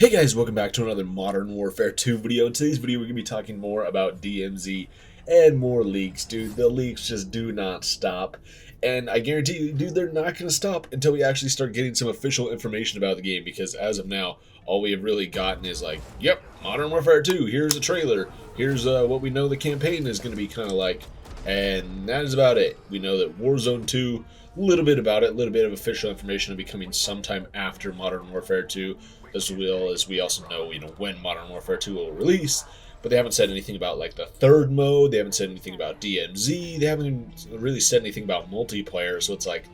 Hey guys, welcome back to another Modern Warfare 2 video. In today's video, we're going to be talking more about DMZ and more leaks, dude. The leaks just do not stop. And I guarantee you, dude, they're not going to stop until we actually start getting some official information about the game. Because as of now, all we have really gotten is like, yep, Modern Warfare 2, here's a trailer. Here's what we know the campaign is going to be kind of like. And that is about it. We know that Warzone 2, a little bit about it, a little bit of official information will be coming sometime after Modern Warfare 2. As well as we also know, when Modern Warfare 2 will release, but they haven't said anything about like the third mode. They haven't said anything about DMZ. They haven't even really said anything about multiplayer. So it's like,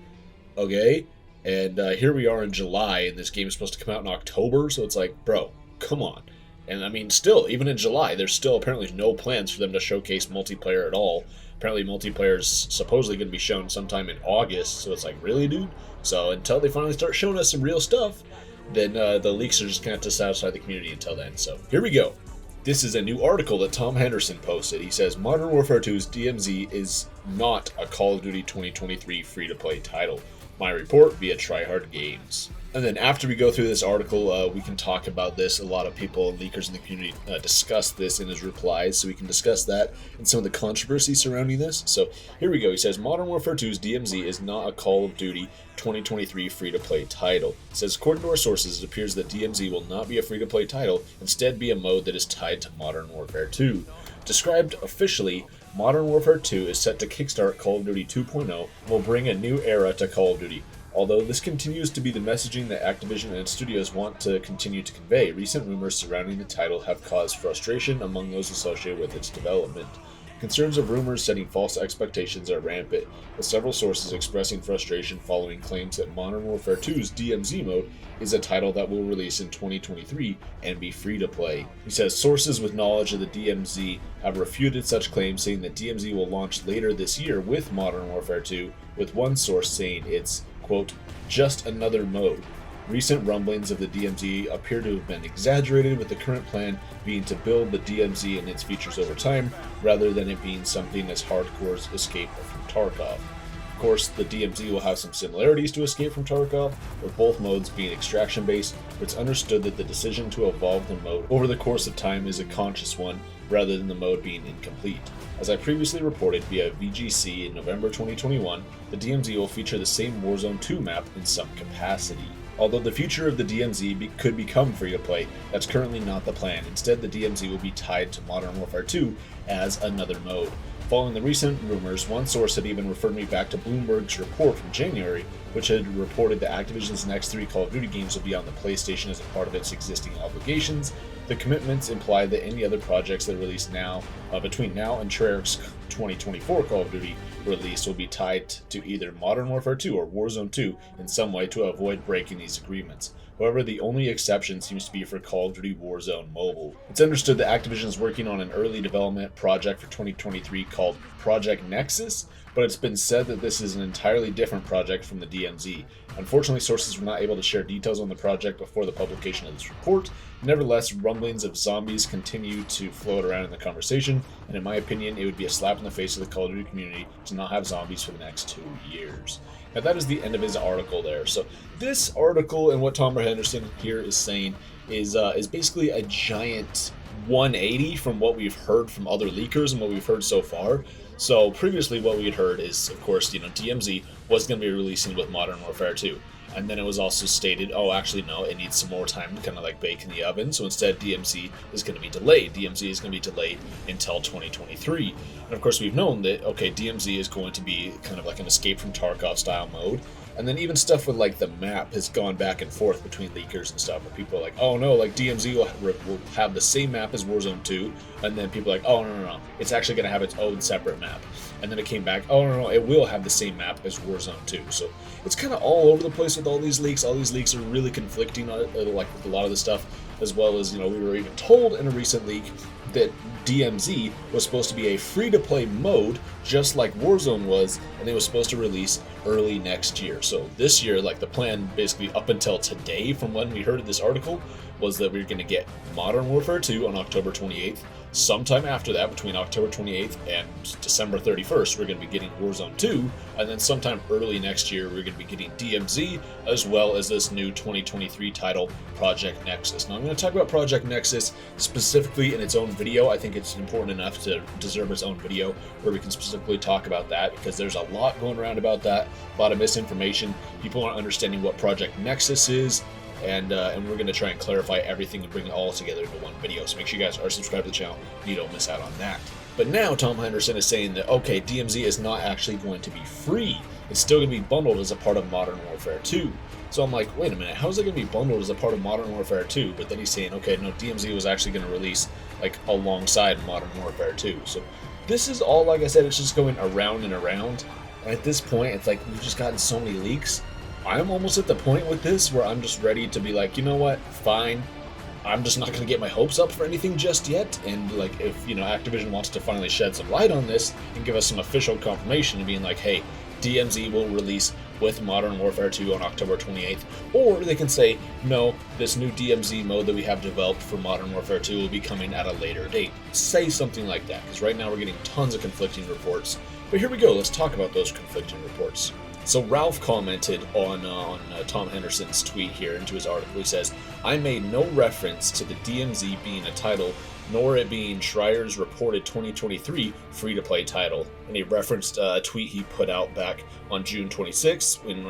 okay, and here we are in July, and this game is supposed to come out in October. So it's like, bro, come on. And I mean, still, even in July, there's still apparently no plans for them to showcase multiplayer at all. Apparently, multiplayer is supposedly going to be shown sometime in August. So it's like, really, dude? So until they finally start showing us some real stuff, then the leaks are just going to have to satisfy the community until then. So here we go. This is a new article that Tom Henderson posted. He says, Modern Warfare 2's DMZ is not a Call of Duty 2023 free-to-play title. My report via Tryhard Games. And then after we go through this article, we can talk about this. A lot of people and leakers in the community discussed this in his replies, so we can discuss that and some of the controversy surrounding this. So here we go. He says, Modern Warfare 2's DMZ is not a Call of Duty 2023 free-to-play title. He says, according to our sources, it appears that DMZ will not be a free-to-play title, instead be a mode that is tied to Modern Warfare 2. Described officially, Modern Warfare 2 is set to kickstart Call of Duty 2.0 and will bring a new era to Call of Duty. Although this continues to be the messaging that Activision and its studios want to continue to convey, recent rumors surrounding the title have caused frustration among those associated with its development. Concerns of rumors setting false expectations are rampant, with several sources expressing frustration following claims that Modern Warfare 2's DMZ mode is a title that will release in 2023 and be free to play. He says sources with knowledge of the DMZ have refuted such claims, saying that DMZ will launch later this year with Modern Warfare 2, with one source saying it's, quote, just another mode. Recent rumblings of the DMZ appear to have been exaggerated, with the current plan being to build the DMZ and its features over time, rather than it being something as hardcore as Escape from Tarkov. Of course, the DMZ will have some similarities to Escape from Tarkov, with both modes being extraction-based, but it's understood that the decision to evolve the mode over the course of time is a conscious one, rather than the mode being incomplete. As I previously reported via VGC in November 2021, the DMZ will feature the same Warzone 2 map in some capacity. Although the future of the DMZ could become free-to-play, that's currently not the plan. Instead, the DMZ will be tied to Modern Warfare 2 as another mode. Following the recent rumors, one source had even referred me back to Bloomberg's report from January, which had reported that Activision's next 3 Call of Duty games will be on the PlayStation as a part of its existing obligations. The commitments imply that any other projects that release now, between now and Treyarch's 2024 Call of Duty release, will be tied to either Modern Warfare 2 or Warzone 2 in some way to avoid breaking these agreements. However, the only exception seems to be for Call of Duty Warzone Mobile. It's understood that Activision is working on an early development project for 2023 called Project Nexus, but it's been said that this is an entirely different project from the DMZ. Unfortunately, sources were not able to share details on the project before the publication of this report. Nevertheless, rumblings of zombies continue to float around in the conversation, and in my opinion, it would be a slap in the face of the Call of Duty community to not have zombies for the next 2 years. Now that is the end of his article there. So this article and what Tom Henderson here is saying is basically a giant 180 from what we've heard from other leakers and what we've heard so far. So previously what we had heard is, of course, DMZ was going to be releasing with Modern Warfare 2. And then it was also stated, oh, actually, no, it needs some more time to kind of like bake in the oven. So instead, DMZ is going to be delayed. DMZ is going to be delayed until 2023. And of course, we've known that, okay, DMZ is going to be kind of like an Escape from Tarkov style mode. And then even stuff with like the map has gone back and forth between leakers and stuff, where people are like, oh no, like DMZ will have the same map as Warzone 2. And then people are like, oh no, it's actually going to have its own separate map. And then it came back, oh no, it will have the same map as Warzone 2. So it's kind of all over the place with all these leaks. All these leaks are really conflicting, like with a lot of the stuff, as well as, we were even told in a recent leak that DMZ was supposed to be a free-to-play mode, just like Warzone was, and it was supposed to release early next year. So this year, like the plan basically up until today, from when we heard of this article, was that we were going to get Modern Warfare 2 on October 28th. Sometime after that, between October 28th and December 31st, we're going to be getting Warzone 2, and then sometime early next year, we're going to be getting DMZ, as well as this new 2023 title, Project Nexus. Now, I'm going to talk about Project Nexus specifically in its own video. I think it's important enough to deserve its own video where we can specifically talk about that, because there's a lot going around about that, a lot of misinformation. People aren't understanding what Project Nexus is, and we're going to try and clarify everything and bring it all together into one video. So make sure you guys are subscribed to the channel and you don't miss out on that. But now Tom Henderson is saying that, okay, DMZ is not actually going to be free. It's still going to be bundled as a part of Modern Warfare 2. So I'm like, wait a minute, how is it going to be bundled as a part of Modern Warfare 2? But then he's saying, okay, no, DMZ was actually going to release like alongside Modern Warfare 2. So this is all, like I said, it's just going around and around. And at this point, it's like we've just gotten so many leaks. I'm almost at the point with this where I'm just ready to be like, you know what, fine. I'm just not going to get my hopes up for anything just yet. And like, if, you know, Activision wants to finally shed some light on this and give us some official confirmation and being like, hey, DMZ will release with Modern Warfare 2 on October 28th. Or they can say, no, this new DMZ mode that we have developed for Modern Warfare 2 will be coming at a later date. Say something like that, because right now we're getting tons of conflicting reports. But here we go, let's talk about those conflicting reports. So Ralph commented on Tom Henderson's tweet here into his article. He says, I made no reference to the DMZ being a title, nor it being Schreier's reported 2023 free-to-play title. And he referenced a tweet he put out back on June 26th in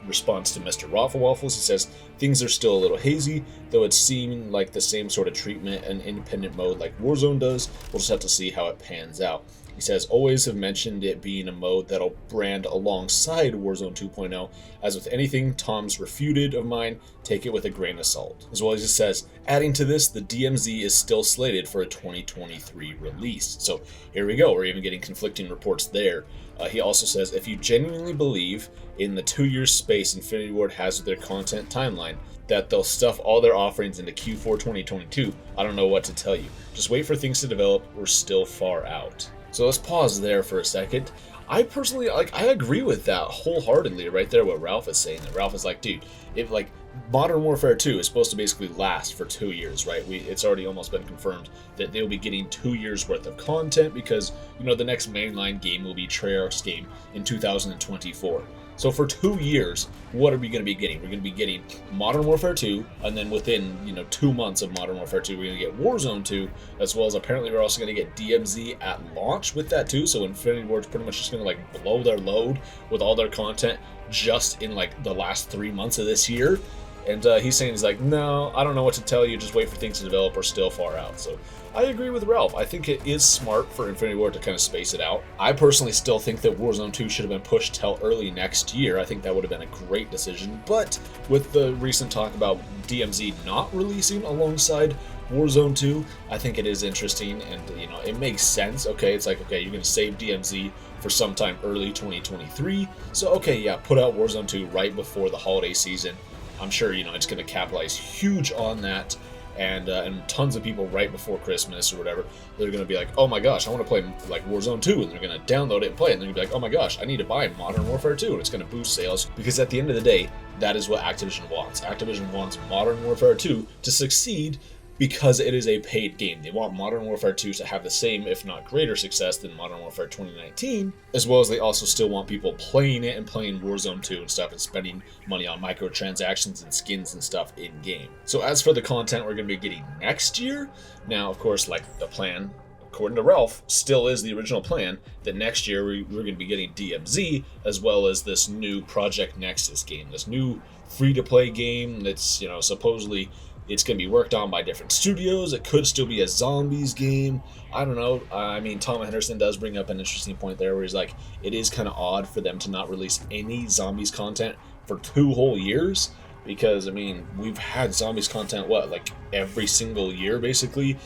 response to Mr. Raffle Waffles. He says, things are still a little hazy, though it's seeming like the same sort of treatment and independent mode like Warzone does. We'll just have to see how it pans out. He says, always have mentioned it being a mode that'll brand alongside Warzone 2.0. As with anything Tom's refuted of mine, take it with a grain of salt. As well as he says, adding to this, the DMZ is still slated for a 2023 release. So here we go, we're even getting conflicting reports there. He also says, if you genuinely believe in the 2-year space Infinity Ward has with their content timeline, that they'll stuff all their offerings into Q4 2022, I don't know what to tell you. Just wait for things to develop, we're still far out. So let's pause there for a second. I personally, I agree with that wholeheartedly right there, what Ralph is saying. That Ralph is like, dude, if like Modern Warfare 2 is supposed to basically last for 2 years, right? It's already almost been confirmed that they'll be getting 2 years worth of content because, you know, the next mainline game will be Treyarch's game in 2024. So for 2 years, what are we going to be getting? We're going to be getting Modern Warfare 2, and then within, 2 months of Modern Warfare 2, we're going to get Warzone 2, as well as apparently we're also going to get DMZ at launch with that too. So Infinity Ward's pretty much just going to like blow their load with all their content just in like the last 3 months of this year. And he's saying, he's like, no, I don't know what to tell you, just wait for things to develop, we're still far out. So I agree with Ralph. I think it is smart for Infinity Ward to kind of space it out. I personally still think that Warzone 2 should have been pushed till early next year. I think that would have been a great decision. But with the recent talk about DMZ not releasing alongside Warzone 2, I think it is interesting, and it makes sense. Okay, it's like, okay, you're going to save DMZ for sometime early 2023. So okay, yeah, put out Warzone 2 right before the holiday season. I'm sure, it's going to capitalize huge on that, and tons of people right before Christmas or whatever, they're going to be like, oh my gosh, I want to play like Warzone 2, and they're going to download it and play it, and they're going to be like, oh my gosh, I need to buy Modern Warfare 2, and it's going to boost sales, because at the end of the day, that is what Activision wants. Activision wants Modern Warfare 2 to succeed because it is a paid game. They want Modern Warfare 2 to have the same, if not greater success than Modern Warfare 2019, as well as they also still want people playing it and playing Warzone 2 and stuff and spending money on microtransactions and skins and stuff in-game. So as for the content we're going to be getting next year, now of course, like the plan, according to Ralph, still is the original plan that next year we're going to be getting DMZ as well as this new Project Nexus game, this new free-to-play game that's, supposedly it's going to be worked on by different studios. It could still be a zombies game. I don't know. I mean, Tom Henderson does bring up an interesting point there where he's like, it is kind of odd for them to not release any zombies content for 2 whole years. Because, I mean, we've had zombies content, like every single year, basically,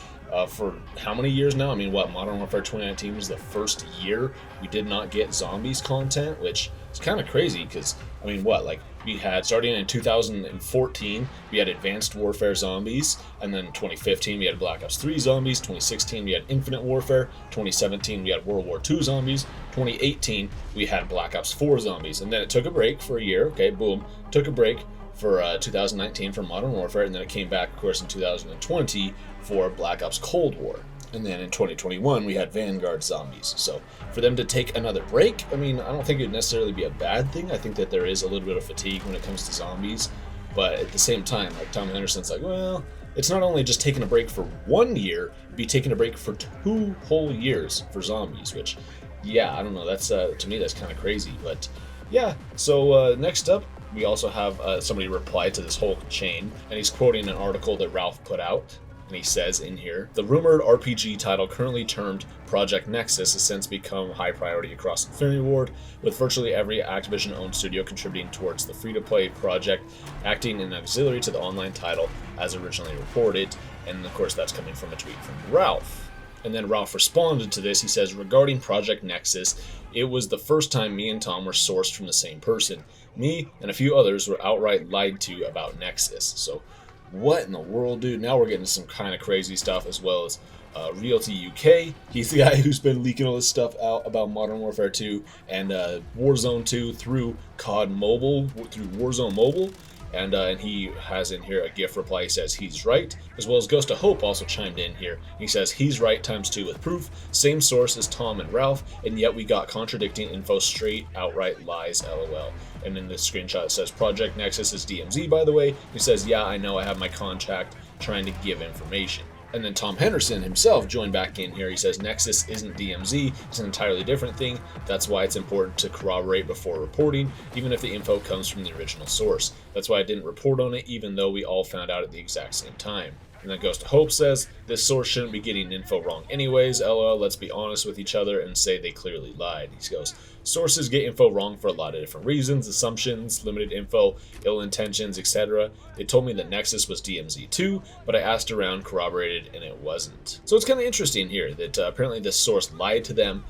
for how many years now? I mean, Modern Warfare 2019 was the first year we did not get zombies content, which is kind of crazy because, I mean, we had, starting in 2014, we had Advanced Warfare Zombies, and then 2015 we had Black Ops 3 Zombies, 2016 we had Infinite Warfare, 2017 we had World War II Zombies, 2018 we had Black Ops 4 Zombies, and then it took a break for a year, okay, boom, took a break for 2019 for Modern Warfare, and then it came back, of course, in 2020 for Black Ops Cold War. And then in 2021, we had Vanguard Zombies. So for them to take another break, I mean, I don't think it'd necessarily be a bad thing. I think that there is a little bit of fatigue when it comes to zombies. But at the same time, like Tom Henderson's like, well, it's not only just taking a break for 1 year, it'd be taking a break for 2 whole years for zombies, which, yeah, I don't know. That's, to me, that's kind of crazy. But yeah, so next up, we also have somebody reply to this whole chain, and he's quoting an article that Ralph put out. And he says in here, the rumored RPG title currently termed Project Nexus has since become high priority across Infinity Ward, with virtually every Activision-owned studio contributing towards the free-to-play project, acting in auxiliary to the online title as originally reported. And of course, that's coming from a tweet from Ralph. And then Ralph responded to this. He says, regarding Project Nexus, it was the first time me and Tom were sourced from the same person. Me and a few others were outright lied to about Nexus. So what in the world, dude? Now we're getting some kind of crazy stuff, as well as Realty UK. He's the guy who's been leaking all this stuff out about Modern Warfare 2 and Warzone 2 through COD Mobile, through Warzone Mobile. And he has in here a GIF reply. He says he's right, as well as Ghost of Hope also chimed in here. He says he's right ×2 with proof. Same source as Tom and Ralph, and yet we got contradicting info, straight outright lies, lol. And in this screenshot it says Project Nexus is DMZ, by the way. He says, yeah, I know, I have my contact trying to give information. And then Tom Henderson himself joined back in here. He says Nexus isn't DMZ, it's an entirely different thing. That's why it's important to corroborate before reporting, even if the info comes from the original source. That's why I didn't report on it, even though we all found out at the exact same time. And then Ghost of Hope says, this source shouldn't be getting info wrong anyways, lol, let's be honest with each other and say they clearly lied. He goes, sources get info wrong for a lot of different reasons, assumptions, limited info, ill intentions, etc. They told me that Nexus was DMZ too, but I asked around, corroborated, and it wasn't. So it's kind of interesting here that apparently this source lied to them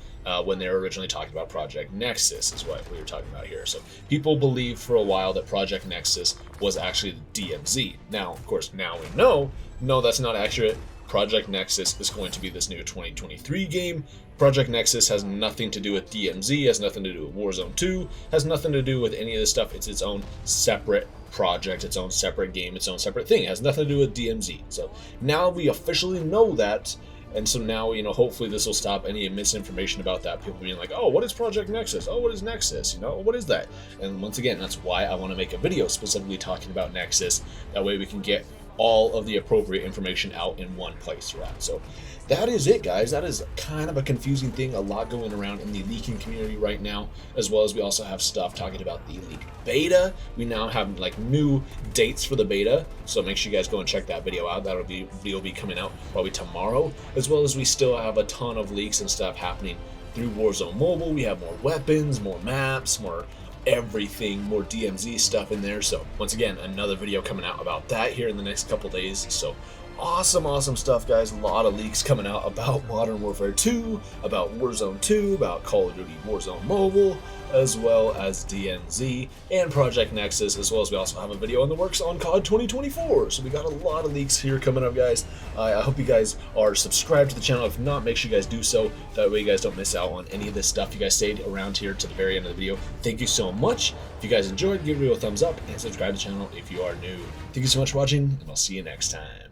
when they were originally talking about Project Nexus, is what we were talking about here. So people believed for a while that Project Nexus was actually the DMZ. Now, of course, now we know, no, that's not accurate. Project Nexus is going to be this new 2023 game. Project Nexus has nothing to do with DMZ, has nothing to do with Warzone 2, has nothing to do with any of this stuff. It's its own separate project, its own separate game, its own separate thing. It has nothing to do with DMZ. So now we officially know that. And so now, you know, hopefully this will stop any misinformation about that. People being like, oh, what is Project Nexus? Oh, what is Nexus? You know, what is that? And once again, that's why I want to make a video specifically talking about Nexus. That way we can get all of the appropriate information out in one place, right? So that is it, guys. That is kind of a confusing thing, a lot going around in the leaking community right now, as well as we also have stuff talking about the leaked beta. We now have like new dates for the beta, so make sure you guys go and check that video out. That'll be coming out probably tomorrow, as well as we still have a ton of leaks and stuff happening through Warzone Mobile. We have more weapons, more maps, more everything, more DMZ stuff in there. So once again, another video coming out about that here in the next couple days. So awesome stuff, guys. A lot of leaks coming out about Modern Warfare 2, about Warzone 2, about Call of Duty Warzone Mobile, as well as DMZ and Project Nexus, as well as we also have a video in the works on COD 2024. So we got a lot of leaks here coming up, guys. I hope you guys are subscribed to the channel. If not, make sure you guys do so. That way you guys don't miss out on any of this stuff. You guys stayed around here to the very end of the video. Thank you so much. If you guys enjoyed, give the video a thumbs up and subscribe to the channel if you are new. Thank you so much for watching, and I'll see you next time.